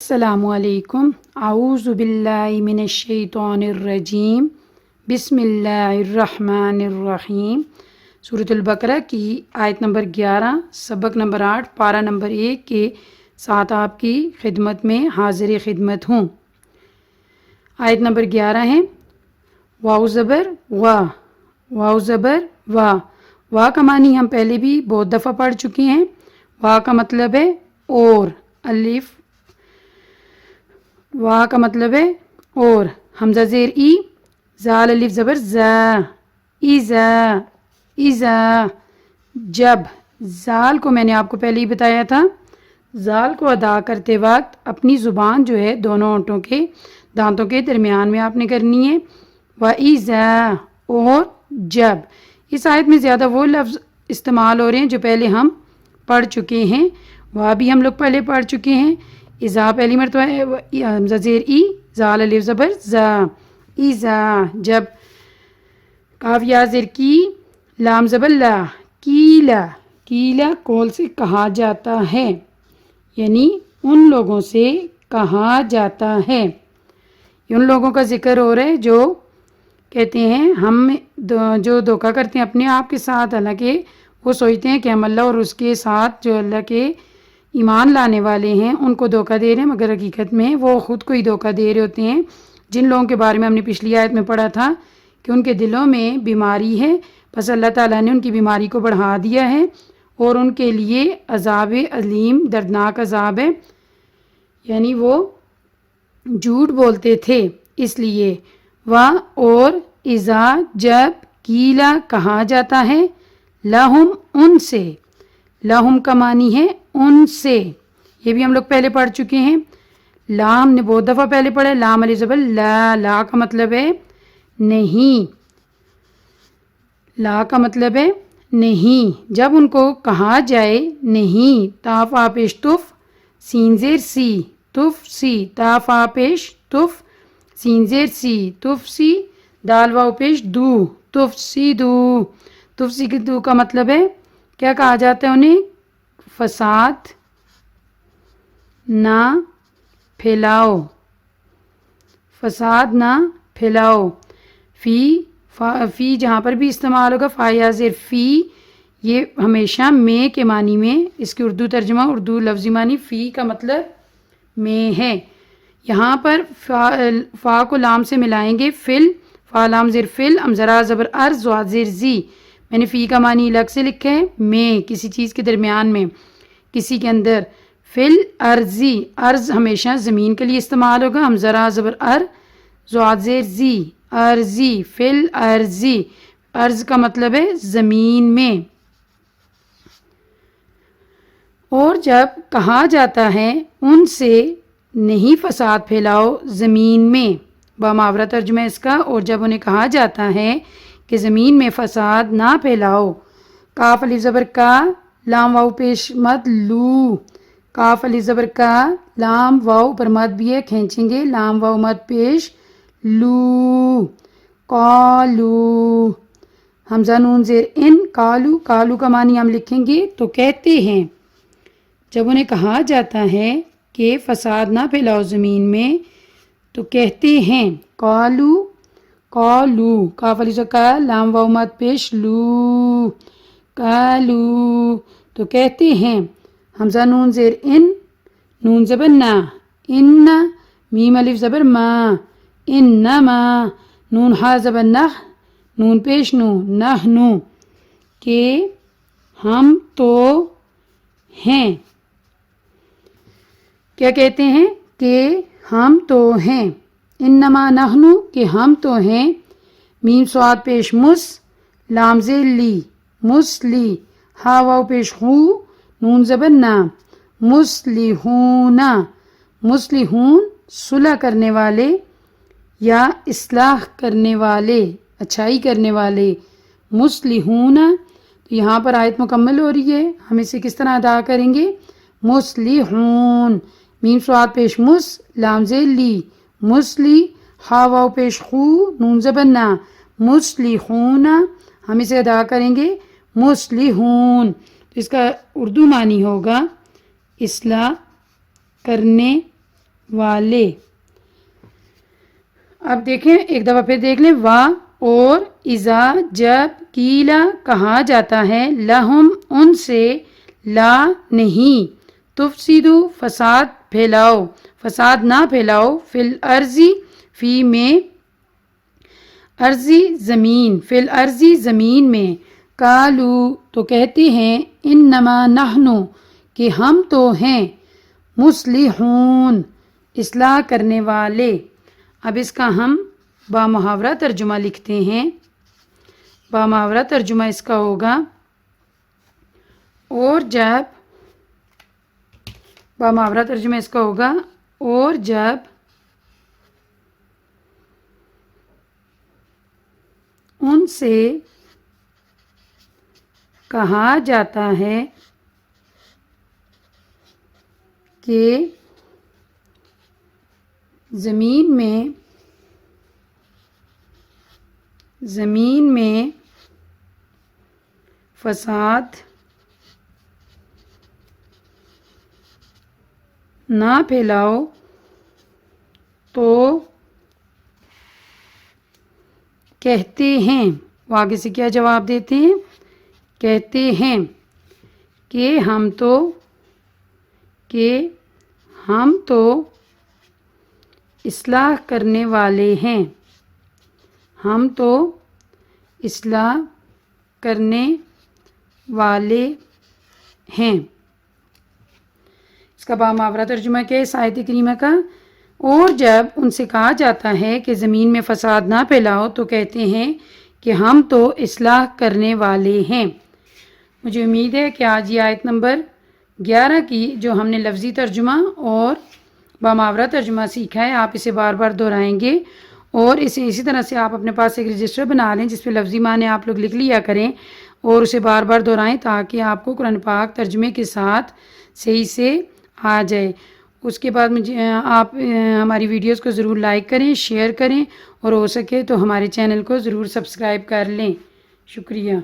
السلام علیکم، اعوذ باللہ من الشیطان الرجیم، بسم اللہ الرحمن الرحیم۔ سورۃ البقرہ کی آیت نمبر 11، سبق نمبر 8، پارہ نمبر 1 کے ساتھ آپ کی خدمت میں حاضر خدمت ہوں۔ آیت نمبر 11 ہے واو زبر وا، واو زبر وا۔ وا کا معنی ہم پہلے بھی بہت دفعہ پڑھ چکے ہیں۔ وا کا مطلب ہے اور، الف وا کا مطلب ہے اور، حمزہ زیر ای، زال الف زبر زا، ایزا ایزا۔ جب، زال کو میں نے آپ کو پہلے ہی بتایا تھا، زال کو ادا کرتے وقت اپنی زبان جو ہے دونوں ہونٹوں کے دانتوں کے درمیان میں آپ نے کرنی ہے۔ وَإِذَا، اور جب۔ اس آیت میں زیادہ وہ لفظ استعمال ہو رہے ہیں جو پہلے ہم پڑھ چکے ہیں۔ وہ بھی ہم لوگ پہلے پڑھ چکے ہیں۔ اذا پہلی مرتبہ ہے، حمزہ زیر ای، زال الف زبر زا، ایزا۔ جب، کاف یا زیر کی، لام زبر لا، کیلا، کیلا قول سے کہا جاتا ہے، یعنی ان لوگوں سے کہا جاتا ہے۔ ان لوگوں کا ذکر ہو رہا ہے جو کہتے ہیں ہم جو دھوکہ کرتے ہیں اپنے آپ کے ساتھ، حالانکہ وہ سوچتے ہیں کہ ہم اللہ اور اس کے ساتھ جو اللہ کے ایمان لانے والے ہیں ان کو دھوکہ دے رہے ہیں، مگر حقیقت میں وہ خود کو ہی دھوکہ دے رہے ہوتے ہیں۔ جن لوگوں کے بارے میں ہم نے پچھلی آیت میں پڑھا تھا کہ ان کے دلوں میں بیماری ہے، بس اللہ تعالیٰ نے ان کی بیماری کو بڑھا دیا ہے اور ان کے لیے عذاب علیم، دردناک عذاب ہے، یعنی وہ جھوٹ بولتے تھے اس لیے۔ اور اذا جب، کیلا کہا جاتا ہے، لہم ان سے، لہم کا معنی ہے ان سے، یہ بھی ہم لوگ پہلے پڑھ چکے ہیں۔ لام نے بہت دفعہ پہلے پڑھا ہے، لام الف زبر لا، لا کا مطلب ہے نہیں، لا کا مطلب ہے نہیں۔ جب ان کو کہا جائے نہیں، تا فا پیش تف، سین زیر سی، تف سی، تا فا پیش تف، سین زیر سی، تف سی، دال واو پیش دو، تف سی دو۔ تف سی دو کا مطلب ہے کیا کہا جاتا ہے انہیں؟ فساد نہ پھیلاؤ، فساد نہ پھیلاؤ۔ فی جہاں پر بھی استعمال ہوگا، فا یا زیر فی، یہ ہمیشہ میں کے معنی میں، اس کی اردو ترجمہ، اردو لفظی معنی فی کا مطلب میں ہے۔ یہاں پر فا کو لام سے ملائیں گے، فل، فا لام زیر فل، امزرا زبر ارز، زواد زیر زی۔ میں نے فی کا معنی الگ سے لکھا ہے، میں، کسی چیز کے درمیان میں، کسی کے اندر۔ فل ارزی، ارض ہمیشہ زمین کے لیے استعمال ہوگا، امزرا زبر ار، زواد زیر زی، ارزی، فل ارزی۔ ارض کا مطلب ہے زمین میں۔ اور جب کہا جاتا ہے ان سے نہیں فساد پھیلاؤ زمین میں، باماورہ ترجمہ اس کا، اور جب انہیں کہا جاتا ہے کہ زمین میں فساد نہ پھیلاؤ، کاف الف زبر کا، لام واو پیش مد لو، کاف الف زبر کا، لام واو پر مد بھی ہے، کھینچیں گے، لام واو مد پیش لو، قالو، حمزہ نون زیر ان، کالو، کالو کا معنی ہم لکھیں گے تو کہتے ہیں۔ جب انہیں کہا جاتا ہے کہ فساد نہ پھیلاؤ زمین میں تو کہتے ہیں، قالو، قالو، کاف الف زبر کا، لام واو مد پیش لو، قالو، تو کہتے ہیں۔ حمزہ نون زیر ان، نون زبر نا، ان، میم الف زبر ما، انما، نون ہا زبر نخ، نون پیش نو، نحنو، کہ ہم تو ہیں۔ کیا کہتے ہیں؟ کہ ہم تو ہیں۔ انما نحنو، کہ ہم تو ہیں، میم سواد پیش مس، لام زیر لی، مسلی، ہا واو پیش ہو، نون زبر نا، مسلحون، مسلحون صلح کرنے والے یا اصلاح کرنے والے، اچھائی کرنے والے، مسلحون۔ تو یہاں پر آیت مکمل ہو رہی ہے، ہم اسے کس طرح ادا کریں گے؟ مسلحون، میم سواد پیش مس، لام زیر لی، مسلی، ہا واو پیش خو، نون زبر نا، مسلحون، ہم اسے ادا کریں گے مسلحون۔ اس کا اردو معنی ہوگا اصلاح کرنے والے. اب دیکھیں ایک دفعہ پھر دیکھ لیں. وا اور اذا جب قیلا کہا جاتا ہے لہم ان سے لا نہیں تفسدو فساد پھیلاؤ فساد نہ پھیلاؤ فی الارضی فی میں ارضی زمین فی الارضی زمین میں. قالو تو کہتے ہیں انما نحنو کہ ہم تو ہیں مصلحون اصلاح کرنے والے. اب اس کا ہم بامحاورہ ترجمہ لکھتے ہیں. بامحاورہ ترجمہ اس کا ہوگا اور جب بامحاورہ ترجمہ اس کا ہوگا اور جب ان سے کہا جاتا ہے کہ زمین میں فساد نہ پھیلاؤ تو کہتے ہیں وہ آگے سے کیا جواب دیتے ہیں. کہتے ہیں کہ ہم تو اصلاح کرنے والے ہیں. ہم تو اصلاح کرنے والے ہیں. اس کا بامحاورہ ترجمہ کیا ہے اس آیت کریمہ کا. اور جب ان سے کہا جاتا ہے کہ زمین میں فساد نہ پھیلاؤ تو کہتے ہیں کہ ہم تو اصلاح کرنے والے ہیں. مجھے امید ہے کہ آج یہ آیت نمبر 11 کی جو ہم نے لفظی ترجمہ اور بامحاورہ ترجمہ سیکھا ہے آپ اسے بار بار دہرائیں گے اور اسے اسی طرح سے آپ اپنے پاس ایک رجسٹر بنا لیں جس پہ لفظی معنی آپ لوگ لکھ لیا کریں اور اسے بار بار دہرائیں تاکہ آپ کو قرآن پاک ترجمے کے ساتھ صحیح سے آ جائے. اس کے بعد مجھے آپ ہماری ویڈیوز کو ضرور لائک کریں شیئر کریں اور ہو سکے تو ہمارے چینل کو ضرور سبسکرائب کر لیں. شکریہ.